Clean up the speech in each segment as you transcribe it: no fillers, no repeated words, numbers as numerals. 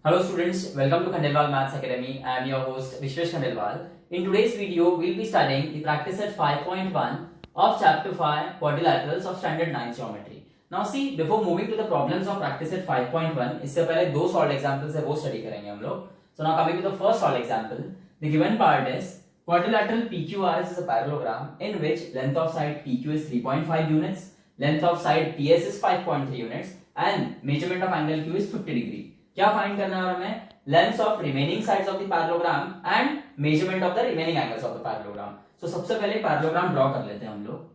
Hello students, welcome to Khandelwal Maths Academy. I am your host Vishwesh Khandelwal. In today's video, we'll be studying the practice set 5.1 of chapter 5 quadrilaterals of standard 9 geometry. Now see, before moving to the problems of practice set 5.1, इससे पहले दो solved examples है वो study करेंगे हम लोग. So now coming to the first solved example, the given part is quadrilateral PQRS is a parallelogram in which length of side PQ is 3.5 units, length of side PS is 5.3 units, and measurement of angle Q is 50 degree. क्या find करना है हमें? Length of remaining sides of the parallelogram and measurement of the remaining angles of the parallelogram. So सबसे पहले parallelogram draw कर लेते हैं हम लोग.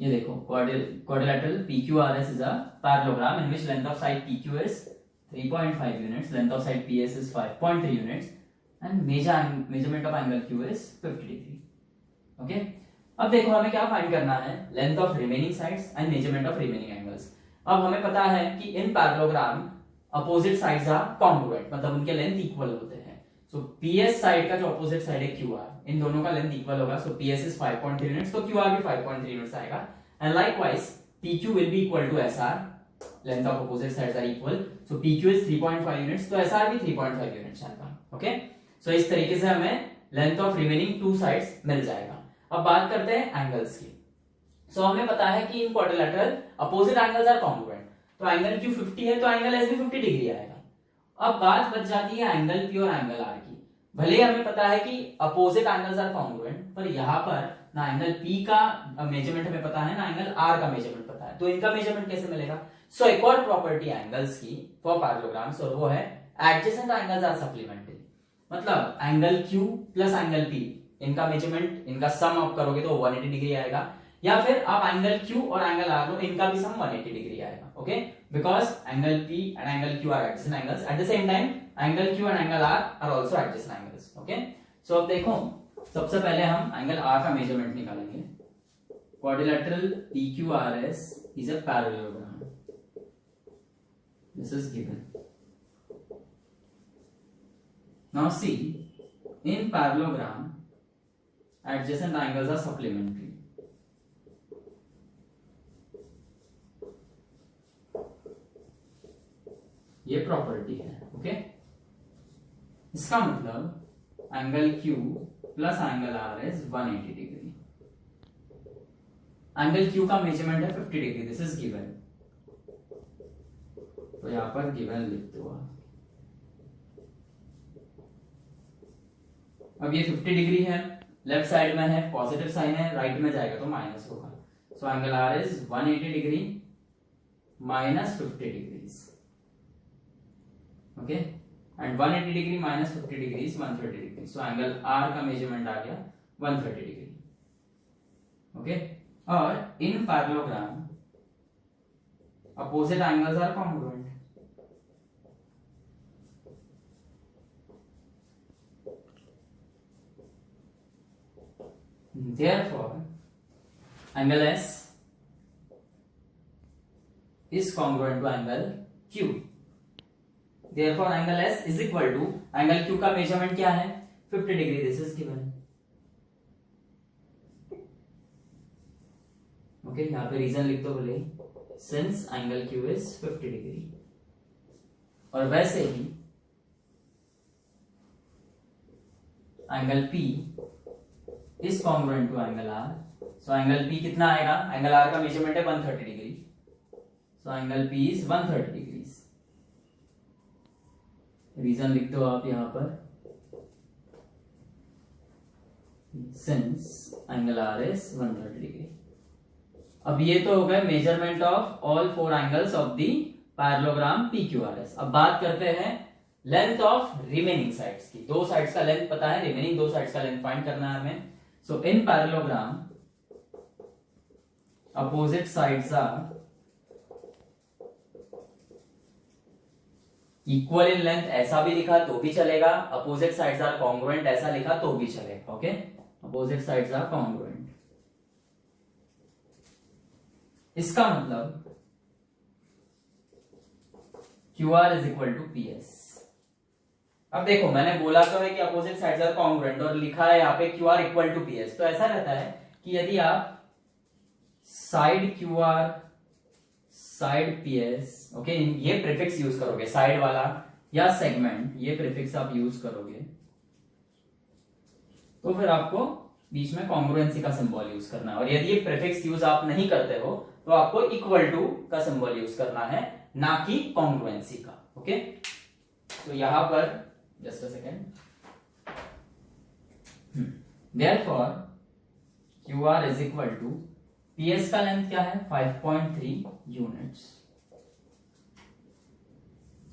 ये देखो, quadrilateral PQRS is a parallelogram in which length of side PQ is 3.5 units, length of side PS is 5.3 units, and measurement of angle Q is 50 degree. Okay. अब देखो हमें क्या फाइंड करना है? Length of remaining sides and measurement of remaining angles. अब हमें पता है कि in parallelogram opposite sides are congruent, मतलब उनके लेंथ इक्वल होते हैं. सो पीएस साइड का जो अपोजिट साइड है क्यूआर, इन दोनों का लेंथ इक्वल होगा. सो पीएस इज 5.3 यूनिट्स, तो क्यूआर भी 5.3 यूनिट्स आएगा. And likewise PQ will be equal to SR, length of opposite sides are equal. So PQ is 3.5 units, तो एसआर भी 3.5 यूनिट्स आएगा. ओके, सो इस तरीके से हमें length of remaining two sides मिल जाएगा. अब बात करते हैं एंगल्स की. सो हमें पता है कि in quadrilateral opposite angles are congruent, तो एंगल Q 50 है तो एंगल S भी 50 डिग्री आएगा. अब बात बच जाती है एंगल P और एंगल R की. भले ही हमें पता है कि अपोजिट एंगल्स आर कॉन्ग्रुएंट, पर यहाँ पर ना एंगल P का मेजरमेंट हमें पता है ना एंगल R का मेजरमेंट पता है, तो इनका मेजरमेंट कैसे मिलेगा? सो एक और प्रॉपर्टी एंगल्स की फॉर पैरेललोग्राम्स, और वो है एडजेसेंट एंगल्स आर सप्लीमेंट्री. मतलब angle Q plus angle P, इनका मेजरमेंट, इनका सम आप करोगे तो 180 डिग्री आएगा. या फिर आप एंगल Q और एंगल R लो, इनका भी सम 180 डिग्री आएगा. Okay, because angle P and angle Q are adjacent angles. At the same time angle Q and angle R are also adjacent angles. Okay, so अब देखो, सबसे पहले हम एंगल R का मेजरमेंट निकालेंगे. Quadrilateral PQRS is a parallelogram. This is given. Now see, in parallelogram adjacent angles are supplementary. ये property है. Okay, इसका मतलब angle Q plus angle R is 180 degree. Angle Q का मेजरमेंट है 50 degree. This is given, तो यहां पर given लिख दो आप. अब ये 50 डिग्री है, लेफ्ट साइड में है, पॉजिटिव साइन है, राइट में जाएगा तो माइनस होगा. So angle R is 180 degree minus 50 degrees. Okay, and 180 degree minus 50 degree is 130 degree. So angle R का मेजरमेंट आ गया 130 डिग्री. ओके, और in parallelogram opposite angles are congruent. Therefore, angle S is congruent to angle Q. Therefore, angle S is equal to angle Q का measurement क्या है? 50 degree. This is given. Okay, यहाँ पे reason लिख दो बोले, since angle Q is 50 degree. और वैसे ही angle P is congruent to angle R. So angle P कितना आएगा? एंगल R का मेजरमेंट है 130 degree. So angle P is 130 degrees. Reason लिख दो आप यहाँ पर, since angle R is 130 degree. अब ये तो हो गए measurement of all four angles of the parallelogram PQRS. अब बात करते हैं लेंथ ऑफ रिमेनिंग साइड्स की. दो साइड्स का लेंथ पता है, रिमेनिंग दो साइड्स का लेंथ फाइंड करना है हमें. So in parallelogram, opposite sides are equal in length. ऐसा भी लिखा तो भी चलेगा. Opposite sides are congruent ऐसा लिखा तो भी चलेगा. Okay, opposite sides are congruent. इसका मतलब QR is equal to PS. अब देखो, मैंने बोला तो है कि अपोजिट साइड्स आर कॉन्ग्रुएंट, और लिखा है यहाँ पे Q R equal to P S. तो ऐसा रहता है कि यदि आप side QR, side PS, okay, ये प्रीफिक्स यूज करोगे, साइड वाला या सेगमेंट, ये प्रीफिक्स आप यूज करोगे तो फिर आपको बीच में कॉन्ग्रुएंसी का सिंबल यूज करना है। और यदि ये प्रीफिक्स यूज आप नहीं करते हो तो आपको इक्वल टू का सिंबल यूज करना है, ना कि कॉन्ग्रुएंसी का। ओके, तो यहां पर just a second, therefore QR is equal to, PS का लेंथ क्या है 5.3 यूनिट्स,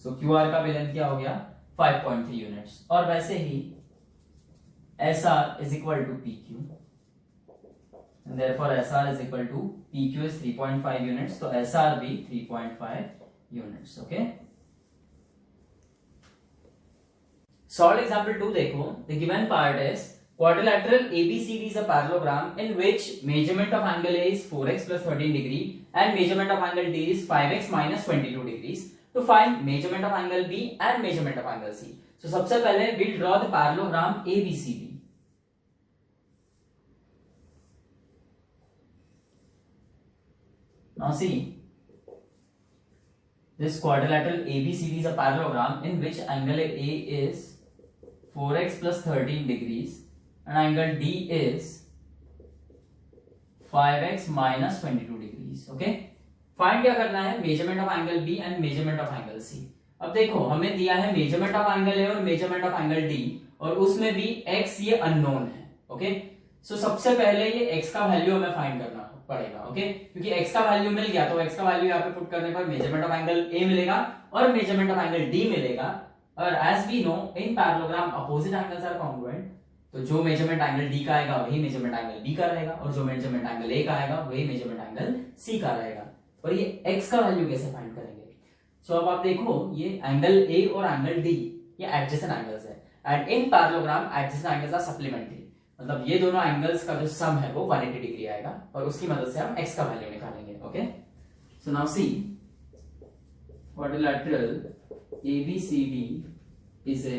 सो QR का भी लेंथ क्या हो गया 5.3 यूनिट्स। और वैसे ही SR is equal to PQ, and therefore SR is equal to PQ is 3.5 units, so SR भी 3.5 units. Okay. Solve example 2 देखो, the given part is quadrilateral ABCD is a parallelogram in which measurement of angle A is 4x plus 13 degree and measurement of angle D is 5x minus 22 degrees. To find measurement of angle B and measurement of angle C. So सबसे पहले we'll draw the parallelogram ABCD. Now see, this quadrilateral ABCD is a parallelogram in which angle A is 4x plus 13 degrees and angle D is 5x minus 22 degrees. Okay. Find क्या करना है, measurement of angle B and measurement of angle C. अब देखो हमें दिया है measurement of angle A और measurement of angle D, और उसमें भी एक्स ये अननोन है। ओके, सो सबसे पहले ये एक्स का वैल्यू हमें फाइंड करना पड़ेगा। ओके, क्योंकि एक्स का वैल्यू मिल गया तो एक्स का वैल्यू यहाँ पे पुट करने पर मेजरमेंट ऑफ एंगल ए मिलेगा और मेजरमेंट ऑफ एंगल डी मिलेगा। और as we know in parallelogram opposite angles are congruent, तो जो मेजरमेंट एंगल डी का आएगा वही मेजरमेंट एंगल बी का रहेगा, और जो मेजरमेंट एंगल ए का आएगा वही मेजरमेंट एंगल सी का रहेगा। और ये x का वैल्यू कैसे फाइंड करेंगे? सो अब आप देखो ये एंगल A और एंगल D ये एडजेसेंट एंगल्स है, and in parallelogram adjacent angles are supplementary, मतलब ये दोनों एंगल्स का जो सम है वो 180 डिग्री आएगा, और उसकी मदद से हम x का वैल्यू निकालेंगे। Okay, so now see quadrilateral ABCD is a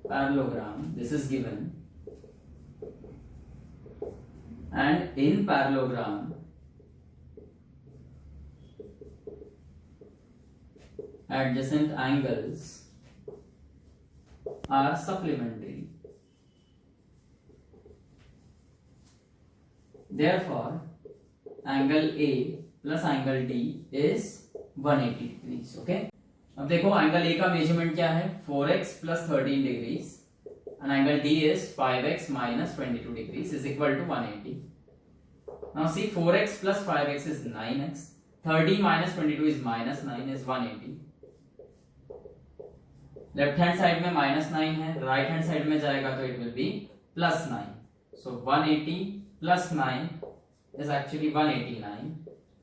parallelogram, this is given, and in parallelogram adjacent angles are supplementary. Therefore, angle A plus angle D is 180 degrees. Okay. अब देखो एंगल A का measurement क्या है 4x plus 13 degrees and angle D is 5x minus 22 degrees is equal to 180. Now see 4x plus 5x is 9x, 30 minus 22 is minus 9 is 180. Left hand side में -9 है, right hand side में जाएगा तो it will be +9, so 180 + 9 is actually 189,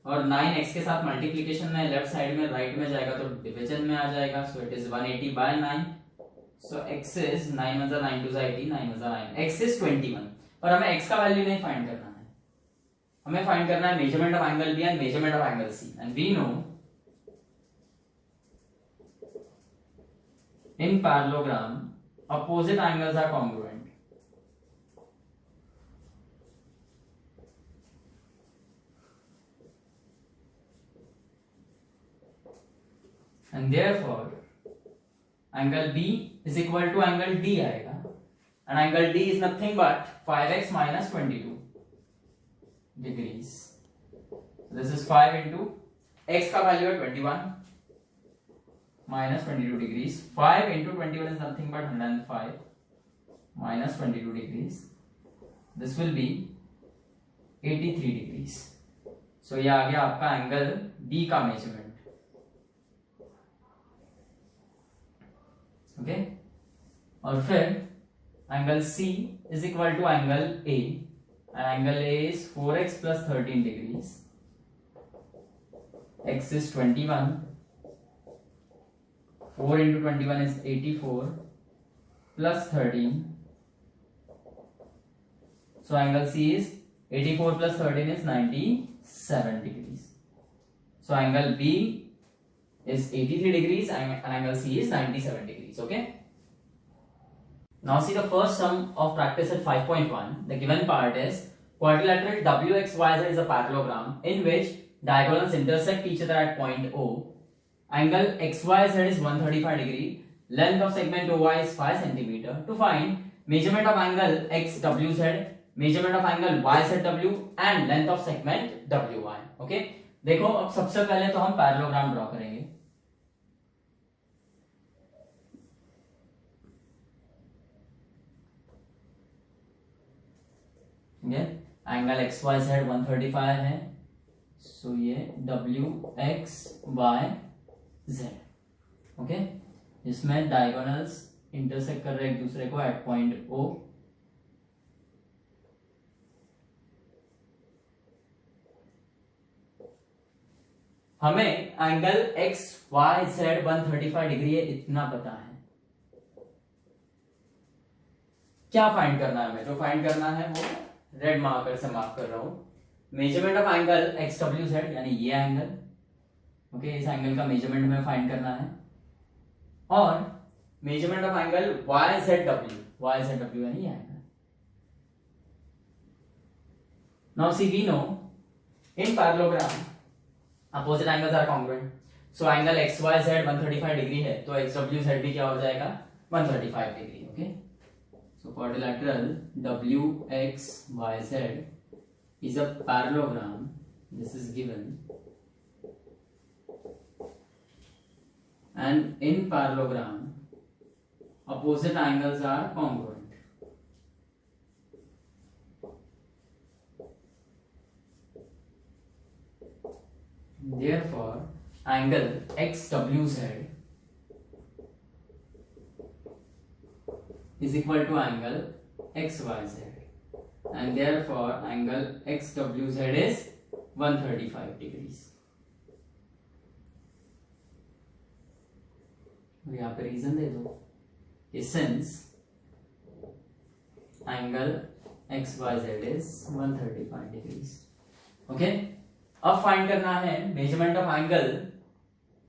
और 9x के साथ multiplication में left side में राइट में जाएगा तो डिवीजन में आ जाएगा, so it is 180/9, so x is 9 * 9 = 80, 9 * 9, x is 21। और हमें x का वैल्यू नहीं फाइंड करना है, हमें फाइंड करना है measurement of angle B and measurement of angle C, and we know in parallelogram opposite angles are congruent. And therefore angle B is equal to angle D आएगा, and angle D is nothing but 5x minus 22 degrees. This is 5 into x का value है 21 minus 22 degrees. 5 into 21 is nothing but 105 minus 22 degrees. This will be 83 degrees. So ये आ गया आपका angle B का measurement. Okay, और फिर angle C is equal to angle A, and angle A is 4x plus 13 degrees. X is 21. 4 into 21 is 84 plus 13. So angle C is 84 plus 13 is 97 degrees. So angle B is 83 degrees and angle C is 97 degrees. Okay. Now see the first sum of practice at 5.1. The given part is quadrilateral WXYZ is a parallelogram in which diagonals intersect each other at point O. Angle XYZ is 135 degree. Length of segment OY is 5 centimeter. To find measurement of angle XWZ, measurement of angle YZW and length of segment WY. Okay, देखो अब सबसे पहले तो हम parallelogram draw करेंगे. Angle X Y Z 135 है, so ये W X Y Z. Okay, जिसमें डायगोनल्स इंटरसेक्ट कर रहे हैं एक दूसरे को एट पॉइंट ओ. हमें angle X Y Z 135 degree है इतना पता है. क्या फाइंड करना है हमें? जो फाइंड करना है वो रेड मार्कर से मार्क कर रहा हूं. Measurement of angle X W Z यानी ये एंगल. ओके, इस एंगल का मेजरमेंट हमें फाइंड करना है. और measurement of angle Y Z W यानी ये angle. Now see we know in parallelogram opposite angles are congruent. So angle X Y Z 135 degree है तो एक्स डब्ल्यू जेड भी क्या हो जाएगा? 135 degree. Okay, so quadrilateral WXYZ is a parallelogram. This is given, and in parallelogram opposite angles are congruent. Therefore angle XWZ is equal to angle XYZ, and therefore angle XWZ is 135 degrees. यहाँ पे reason दे दो कि since angle XYZ is 135 degrees. Okay, अब find करना है measurement of angle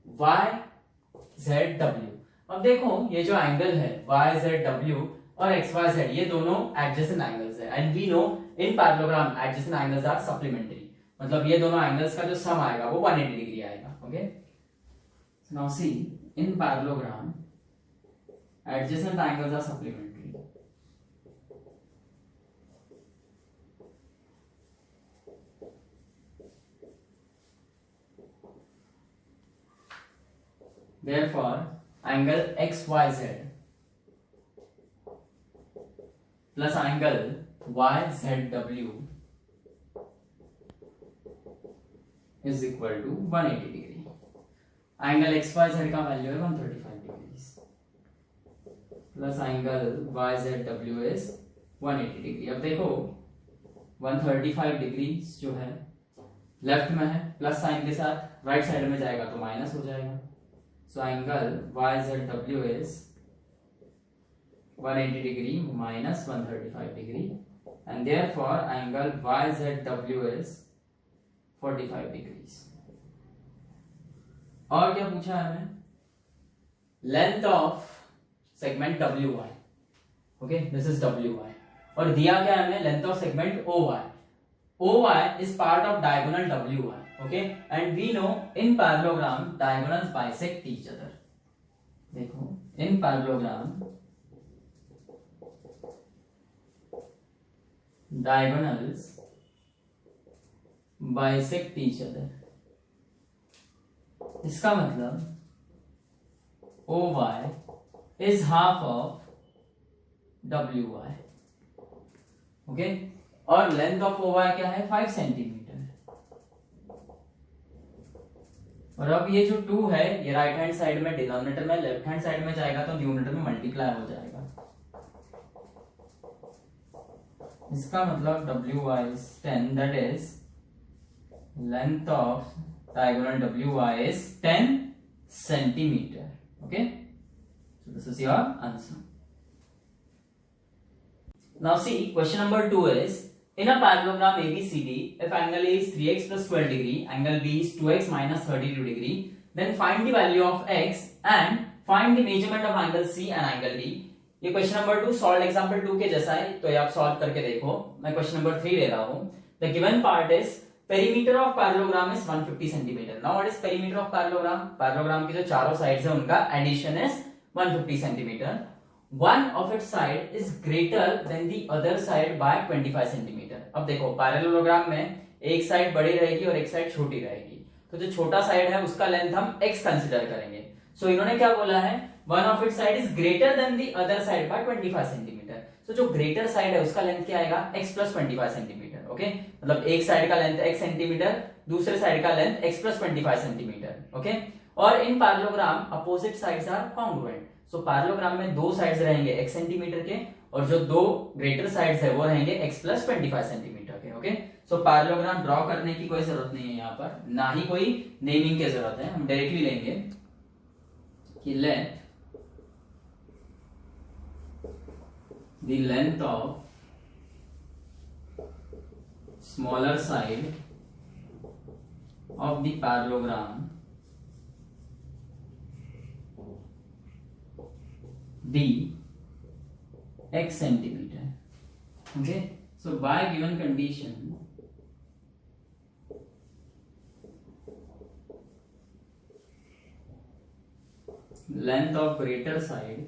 YZW. अब देखो ये जो एंगल है YZW और XYZ ये दोनों एडजेसेंट एंगल्स है, and we know in parallelogram adjacent angles are supplementary. मतलब ये दोनों एंगल्स का जो सम आएगा वो 180 डिग्री आएगा. Okay, now see in parallelogram adjacent angles are supplementary. Therefore angle XYZ plus angle YZW is equal to 180 degree. Angle XYZ का value है 135 degree plus angle YZW is 180 degree. अब देखो 135 डिग्री जो है लेफ्ट में है, plus sign के साथ राइट साइड में जाएगा तो माइनस हो जाएगा. So angle YZW is 180 degree minus 135 degree, and therefore angle YZW is 45 degrees. और क्या पूछा है हमें? Length of segment WY. Okay, this is WY. और दिया क्या है हमें? Length of segment OY. OY is part of diagonal WY. Okay, and we know in parallelogram diagonals bisect each other. देखो in parallelogram diagonals bisect each other. इसका मतलब OY is half of WY. Okay, और length of OY क्या है? 5 centimetre. और अब ये जो 2 है ये राइट हैंड साइड में डिनोमिनेटर में, लेफ्ट हैंड साइड में जाएगा तो न्यूमरेटर में मल्टीप्लाई हो जाएगा. इसका मतलब WY is 10, that is length of diagonal WY is 10 centimeter. Okay, so this is your answer. Now see question number 2 is in a parallelogram ABCD, if angle A is 3x plus 12 degree, angle B is 2x minus 32 degree, then find the value of x and find the measurement of angle C and angle D ये question number 2 solve example 2 के जैसा है, तो ये आप solve करके देखो। मैं क्वेश्चन नंबर 3 ले रहा हूं। The given part is perimeter of parallelogram is 150 centimetre. Now what is perimeter of parallelogram? Parallelogram की जो चारों साइड्स है उनका addition is 150 centimetre. One of its side is greater than the other side by 25 centimetre. अब देखो parallelogram में एक side बड़ी रहेगी और एक साइड छोटी रहेगी, तो जो छोटा साइड है उसका लेंथ हम x कंसीडर करेंगे। सो इन्होंने क्या बोला है, one of it side is greater than the other side by 25 centimetre. So जो ग्रेटर साइड है उसका लेंथ क्या आएगा, x प्लस 25 सेंटीमीटर। ओके, मतलब एक साइड का लेंथ x सेंटीमीटर, दूसरे साइड का length x plus 25 centimetre. Okay, और in parallelogram opposite sides are congruent. So parallelogram में दो साइड्स रहेंगे x सेंटीमीटर के, और जो दो ग्रेटर साइड्स है वो रहेंगे x प्लस 25 सेंटीमीटर के। ओके, सो पैरेललोग्राम ड्रॉ करने की कोई जरूरत नहीं है यहाँ पर, ना ही कोई नेमिंग की जरूरत है। हम डायरेक्टली लेंगे कि length, the length of smaller side of the parallelogram be x centimeter. Okay, so by given condition length of greater side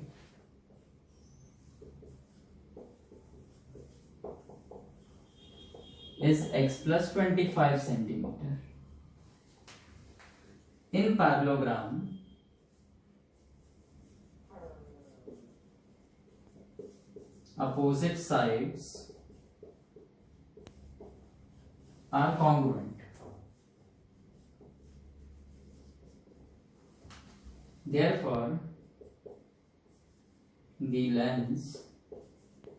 is x plus 25 centimeter. In parallelogram, opposite sides are congruent. Therefore, the lengths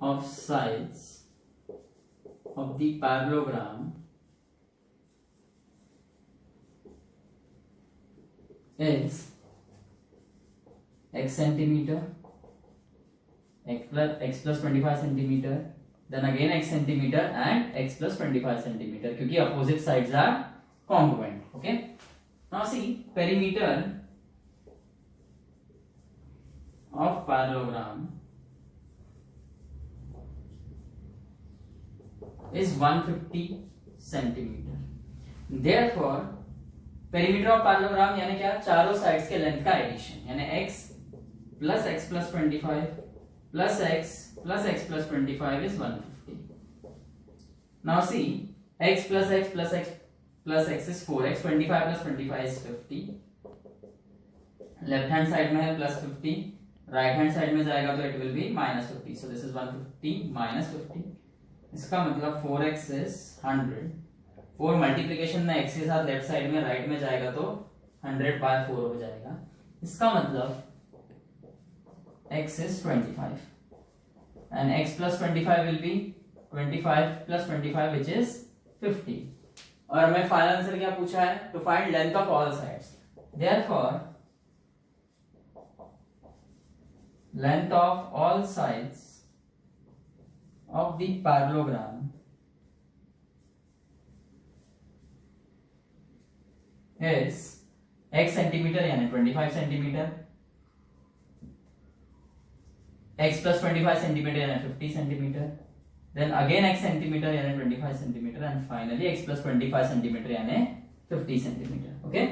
of sides of the parallelogram is x centimeter, x plus 25 centimeter, then again x centimeter and x plus 25 centimeter, क्योंकि opposite sides are congruent. Okay, now see perimeter of parallelogram is 150 centimeter. Therefore, perimeter of parallelogram यानी क्या, चारों sides के length का addition, यानी x plus x plus 25 plus x plus x plus 25 is 150. Now see, x plus x plus x plus x is 4x, 25 plus 25 is 50. Left hand side में है plus 50, right hand side में जाएगा तो it will be minus 50. So this is 150 minus 50. इसका मतलब 4x is 100. 4 multiplication में x के साथ लेफ्ट साइड में राइट में जाएगा तो 100 by 4 हो जाएगा. इसका मतलब x is 25 and x plus 25 will be 25 plus 25 which is 50. और हमें फाइनल आंसर क्या पूछा है, to find length of all sides. Therefore length of all sides of the parallelogram is x centimetre यानी 25 सेंटीमीटर, x plus 25 सेंटीमीटर यानी 50 centimetre, then again x centimetre यानी 25 centimetre, and finally x plus 25 centimetre यानी 50 centimetre. Okay